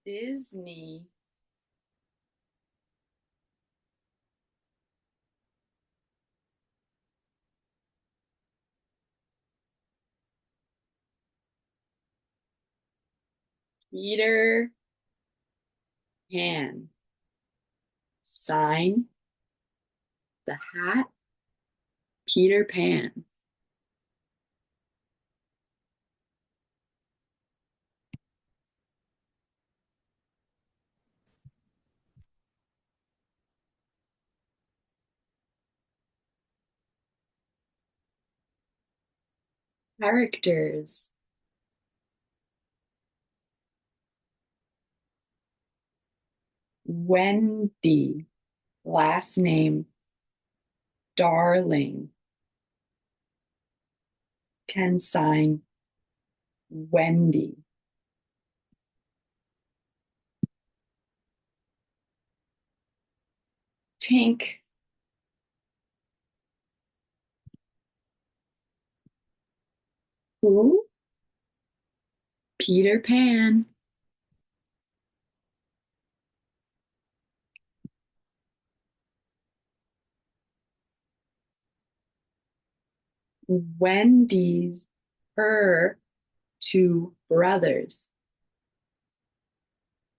Disney. Peter Pan. Sign the hat. Peter Pan. Characters. Wendy. Last name Darling. Can sign Wendy. Tink. Who? Peter Pan. Wendy's her two brothers.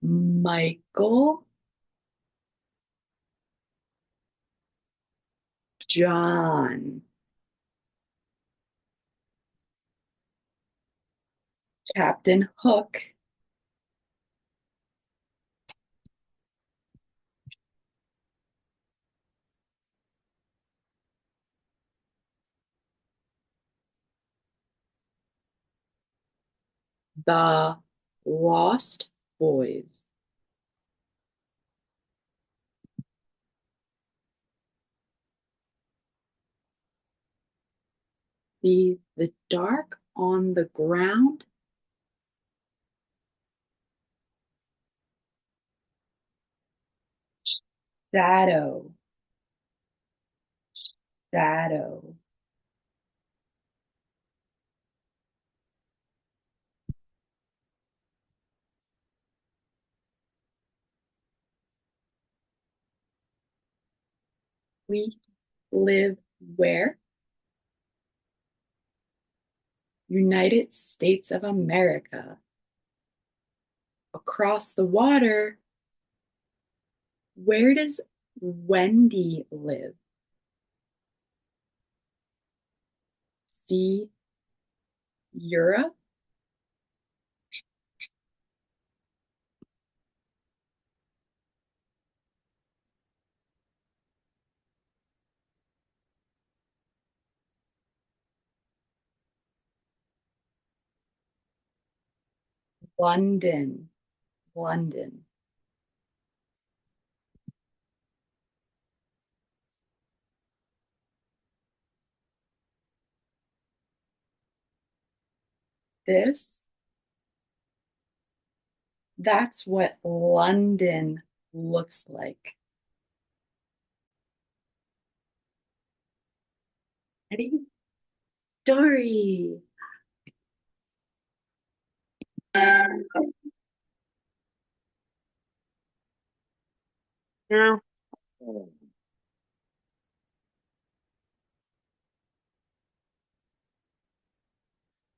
Michael, John, Captain Hook, the Lost Boys. The dark on the ground. Shadow, shadow. We live where? United States of America. Across the water. Where does Wendy live? See Europe? London, London. This, that's what London looks like. Ready? Story. Now,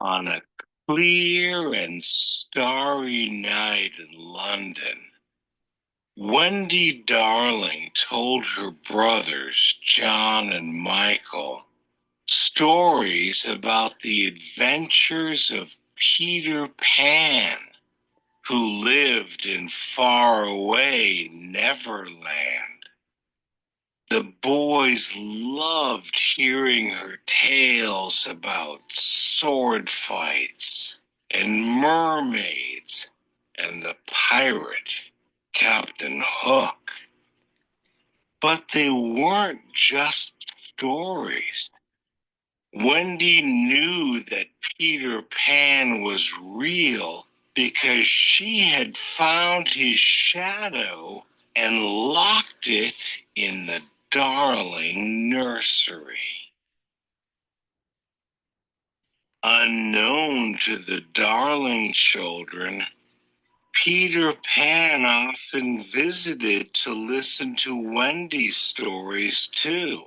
on a clear and starry night in London, Wendy Darling told her brothers, John and Michael, stories about the adventures of Peter Pan, who lived in faraway Neverland. The boys loved hearing her tales about sword fights and mermaids and the pirate, Captain Hook. But they weren't just stories. Wendy knew that Peter Pan was real because she had found his shadow and locked it in the Darling nursery. Unknown to the Darling children, Peter Pan often visited to listen to Wendy's stories too.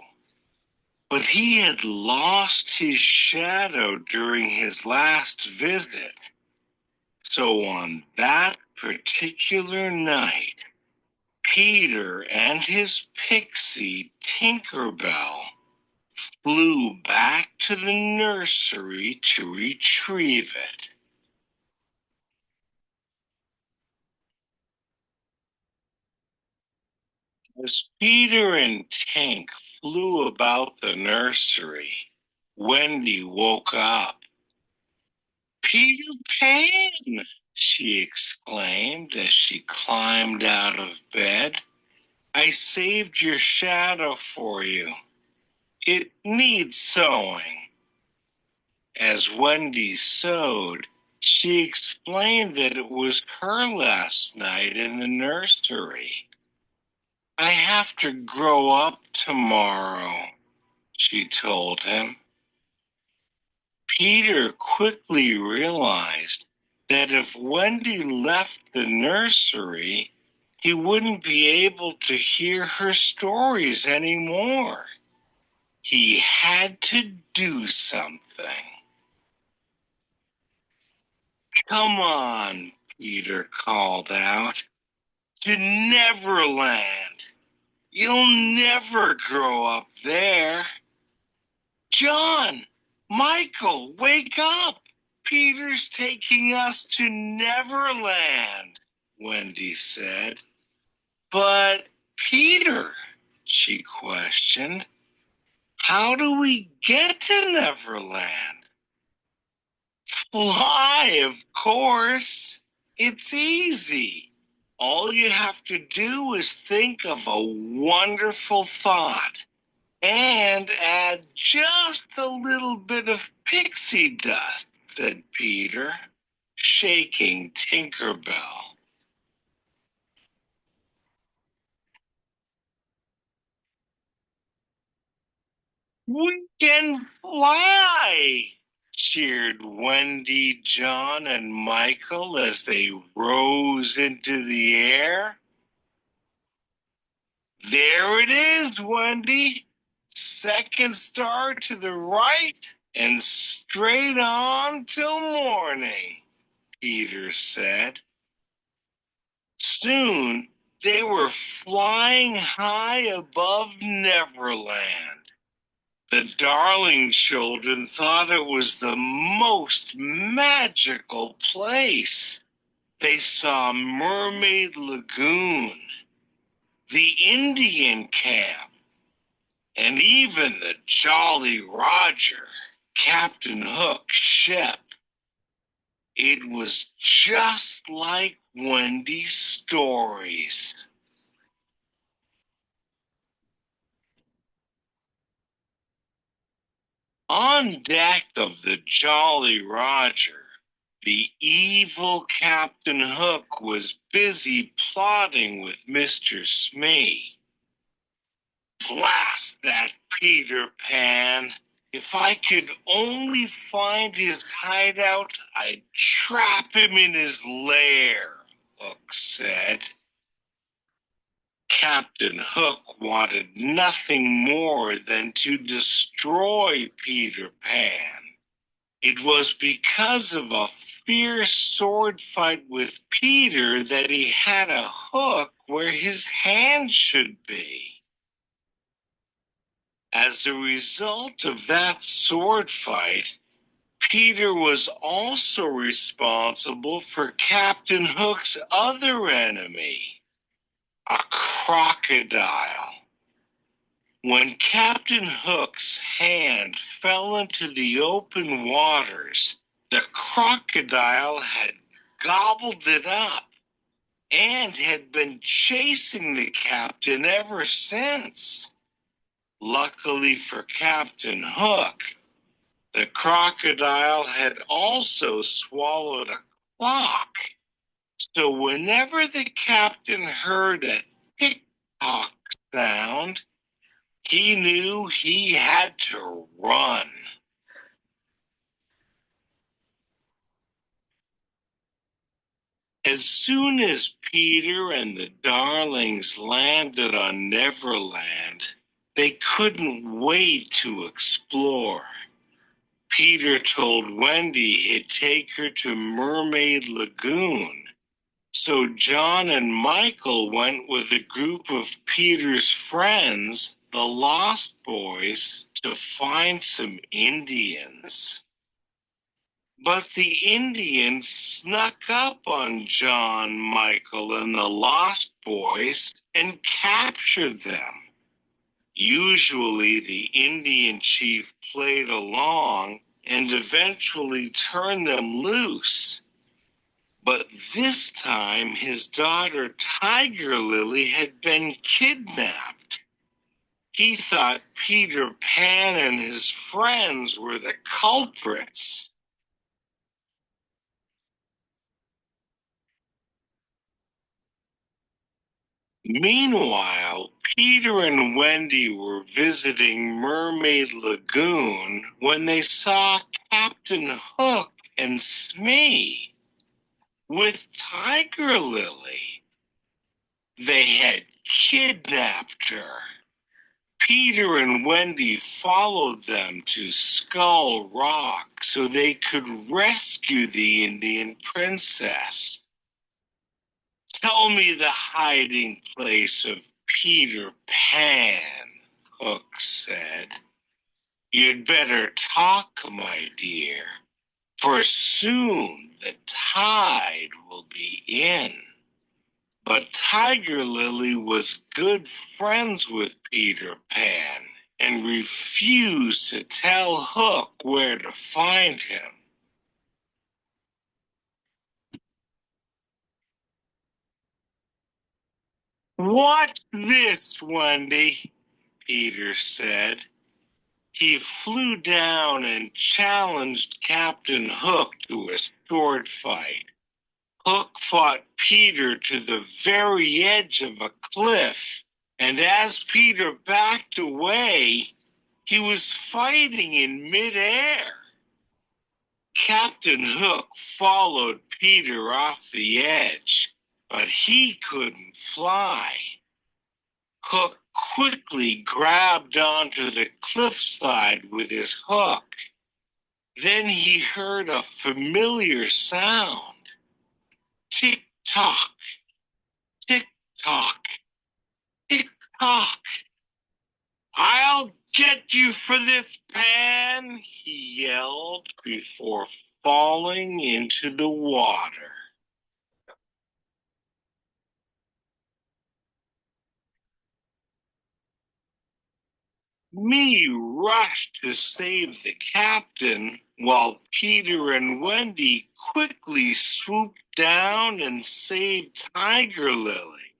But he had lost his shadow during his last visit. So on that particular night, Peter and his pixie Tinkerbell flew back to the nursery to retrieve it. As Peter and Tink flew about the nursery, Wendy woke up. Peter Pan! She exclaimed as she climbed out of bed. I saved your shadow for you. It needs sewing. As Wendy sewed, she explained that it was her last night in the nursery. I have to grow up tomorrow, she told him. Peter quickly realized that if Wendy left the nursery, he wouldn't be able to hear her stories anymore. He had to do something. Come on, Peter called out. To Neverland. You'll never grow up there. John, Michael, wake up. Peter's taking us to Neverland, Wendy said. But, Peter, she questioned, how do we get to Neverland? Fly, of course. It's easy. All you have to do is think of a wonderful thought and add just a little bit of pixie dust, said Peter, shaking Tinkerbell. We can fly, cheered Wendy, John, and Michael as they rose into the air. There it is, Wendy. Second star to the right and straight on till morning, Peter said. Soon they were flying high above Neverland. The darling children thought it was the most magical place. They saw Mermaid Lagoon, the Indian camp, and even the Jolly Roger, Captain Hook's ship. It was just like Wendy's stories. On deck of the Jolly Roger, the evil Captain Hook was busy plotting with Mr. Smee. Blast that Peter Pan! If I could only find his hideout, I'd trap him in his lair, Hook said. Captain Hook wanted nothing more than to destroy Peter Pan. It was because of a fierce sword fight with Peter that he had a hook where his hand should be. As a result of that sword fight, Peter was also responsible for Captain Hook's other enemy, a crocodile. When Captain Hook's hand fell into the open waters, the crocodile had gobbled it up and had been chasing the captain ever since. Luckily for Captain Hook, the crocodile had also swallowed a clock. So whenever the captain heard a tick-tock sound, he knew he had to run. As soon as Peter and the darlings landed on Neverland, they couldn't wait to explore. Peter told Wendy he'd take her to Mermaid Lagoon. So John and Michael went with a group of Peter's friends, the Lost Boys, to find some Indians. But the Indians snuck up on John, Michael, and the Lost Boys and captured them. Usually, the Indian chief played along and eventually turned them loose. But this time, his daughter Tiger Lily had been kidnapped. He thought Peter Pan and his friends were the culprits. Meanwhile, Peter and Wendy were visiting Mermaid Lagoon when they saw Captain Hook and Smee with Tiger Lily. They had kidnapped her. Peter and Wendy followed them to Skull Rock so they could rescue the Indian princess. Tell me the hiding place of Peter Pan, Hook said. You'd better talk, my dear, for soon the tide will be in. But Tiger Lily was good friends with Peter Pan and refused to tell Hook where to find him. What's this, Wendy? Peter said. He flew down and challenged Captain Hook to a sword fight. Hook fought Peter to the very edge of a cliff, and as Peter backed away, he was fighting in midair. Captain Hook followed Peter off the edge, but he couldn't fly. Hook quickly grabbed onto the cliffside with his hook. Then he heard a familiar sound. Tick tock, tick tock, tick tock. I'll get you for this, Pan, he yelled before falling into the water. Me rushed to save the captain while Peter and Wendy quickly swooped down and saved Tiger Lily.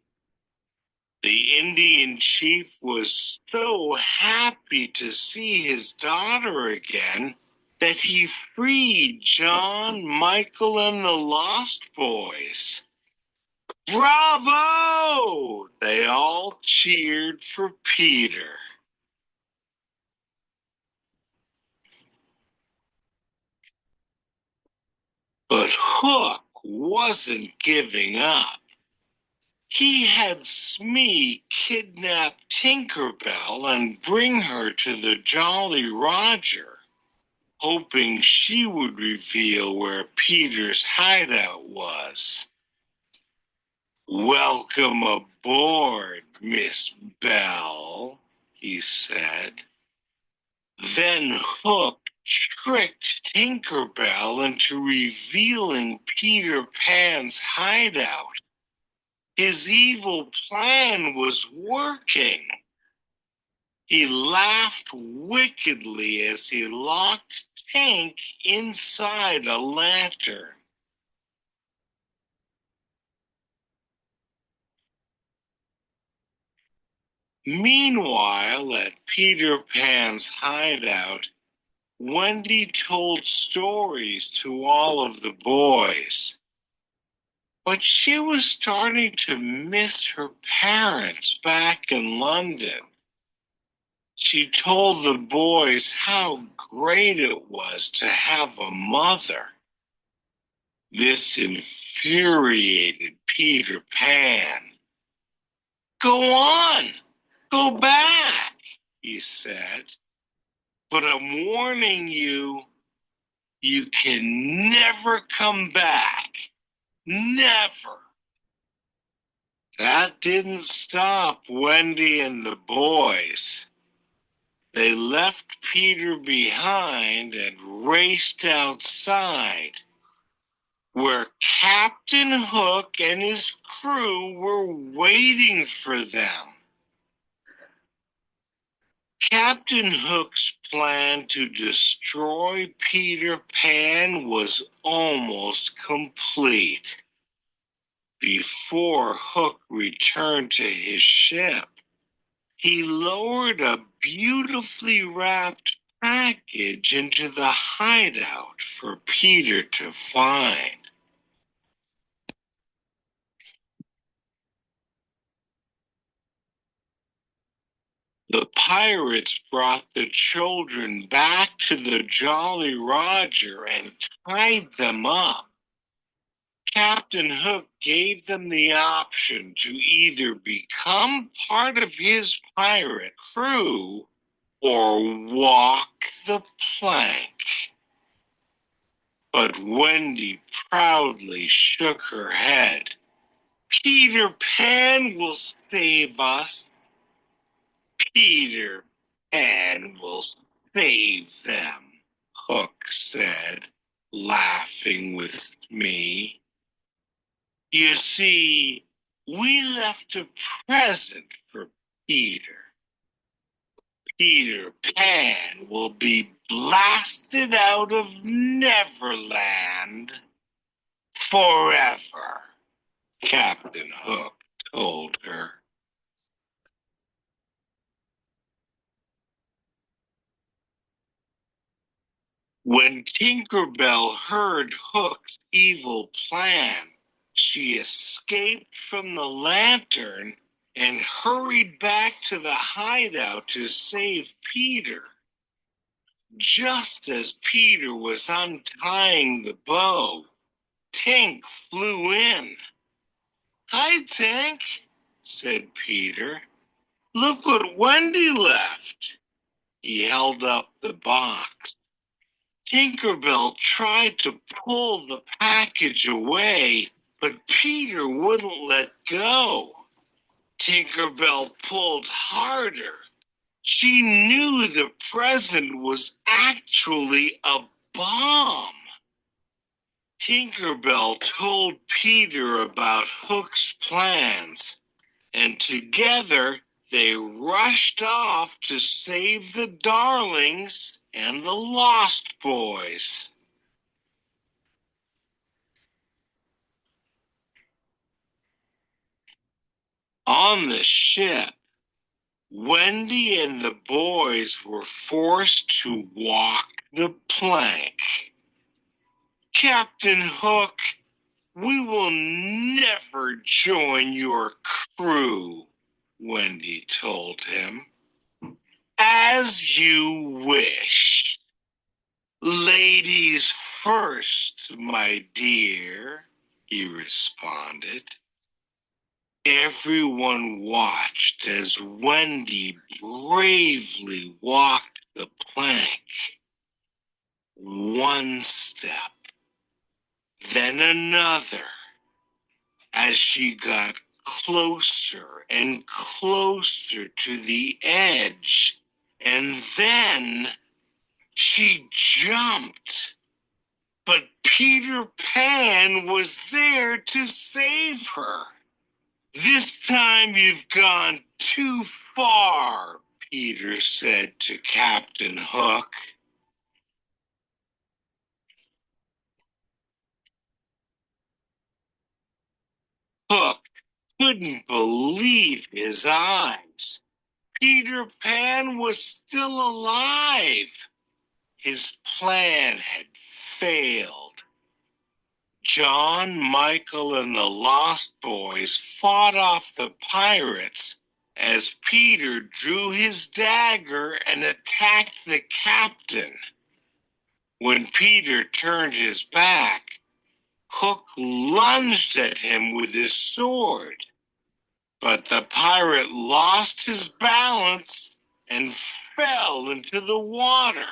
The Indian chief was so happy to see his daughter again that he freed John, Michael, and the Lost Boys. Bravo! They all cheered for Peter. But Hook wasn't giving up. He had Smee kidnap Tinkerbell and bring her to the Jolly Roger, hoping she would reveal where Peter's hideout was. Welcome aboard, Miss Bell, he said. Then Hook tricked Tinkerbell into revealing Peter Pan's hideout. His evil plan was working. He laughed wickedly as he locked Tink inside a lantern. Meanwhile, at Peter Pan's hideout, Wendy told stories to all of the boys. But she was starting to miss her parents back in London. She told the boys how great it was to have a mother. This infuriated Peter Pan. Go on, go back, he said. But I'm warning you, you can never come back. Never. That didn't stop Wendy and the boys. They left Peter behind and raced outside, where Captain Hook and his crew were waiting for them. Captain Hook's plan to destroy Peter Pan was almost complete. Before Hook returned to his ship, he lowered a beautifully wrapped package into the hideout for Peter to find. The pirates brought the children back to the Jolly Roger and tied them up. Captain Hook gave them the option to either become part of his pirate crew or walk the plank. But Wendy proudly shook her head. Peter Pan will save us. Peter Pan will save them, Hook said, laughing with me. You see, we left a present for Peter. Peter Pan will be blasted out of Neverland forever, Captain Hook told her. When Tinker Bell heard Hook's evil plan, she escaped from the lantern and hurried back to the hideout to save Peter. Just as Peter was untying the bow, Tink flew in. Hi, Tink, said Peter. Look what Wendy left. He held up the box. Tinkerbell tried to pull the package away, but Peter wouldn't let go. Tinkerbell pulled harder. She knew the present was actually a bomb. Tinkerbell told Peter about Hook's plans, and together they rushed off to save the Darlings and the Lost Boys. On the ship, Wendy and the boys were forced to walk the plank. Captain Hook, we will never join your crew, Wendy told him. As you wish. Ladies first, my dear, he responded. Everyone watched as Wendy bravely walked the plank. One step, then another, as she got closer and closer to the edge. And then she jumped. But Peter Pan was there to save her. This time you've gone too far, Peter said to Captain Hook. Hook couldn't believe his eyes. Peter Pan was still alive. His plan had failed. John, Michael, and the Lost Boys fought off the pirates as Peter drew his dagger and attacked the captain. When Peter turned his back, Hook lunged at him with his sword, but the pirate lost his balance and fell into the water,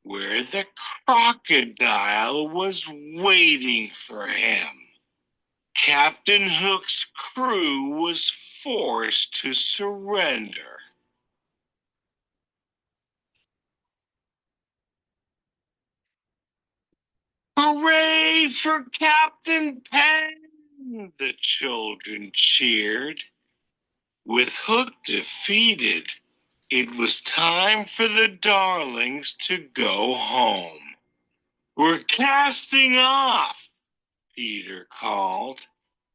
where the crocodile was waiting for him. Captain Hook's crew was forced to surrender. Hooray for Captain Pen! The children cheered. With Hook defeated, it was time for the darlings to go home. We're casting off, Peter called.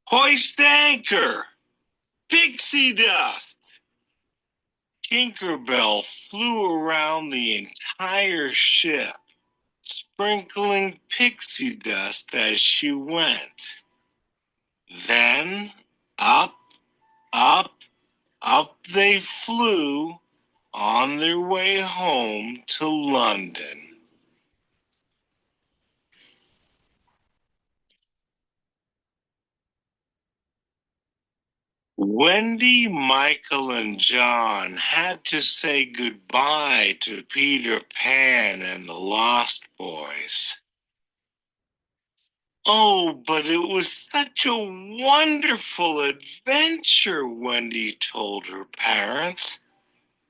Hoist anchor! Pixie dust! Tinkerbell flew around the entire ship, sprinkling pixie dust as she went. Then up, up, up they flew on their way home to London. Wendy, Michael, and John had to say goodbye to Peter Pan and the Lost Boys. Oh, but it was such a wonderful adventure, Wendy told her parents.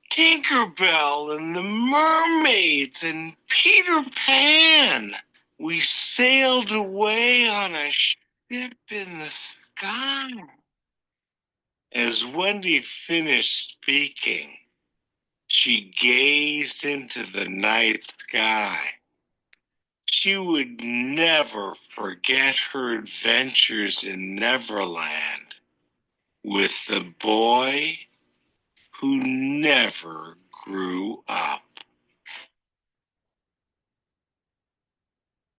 Tinkerbell and the mermaids and Peter Pan. We sailed away on a ship in the sky. As Wendy finished speaking, she gazed into the night sky. She would never forget her adventures in Neverland with the boy who never grew up.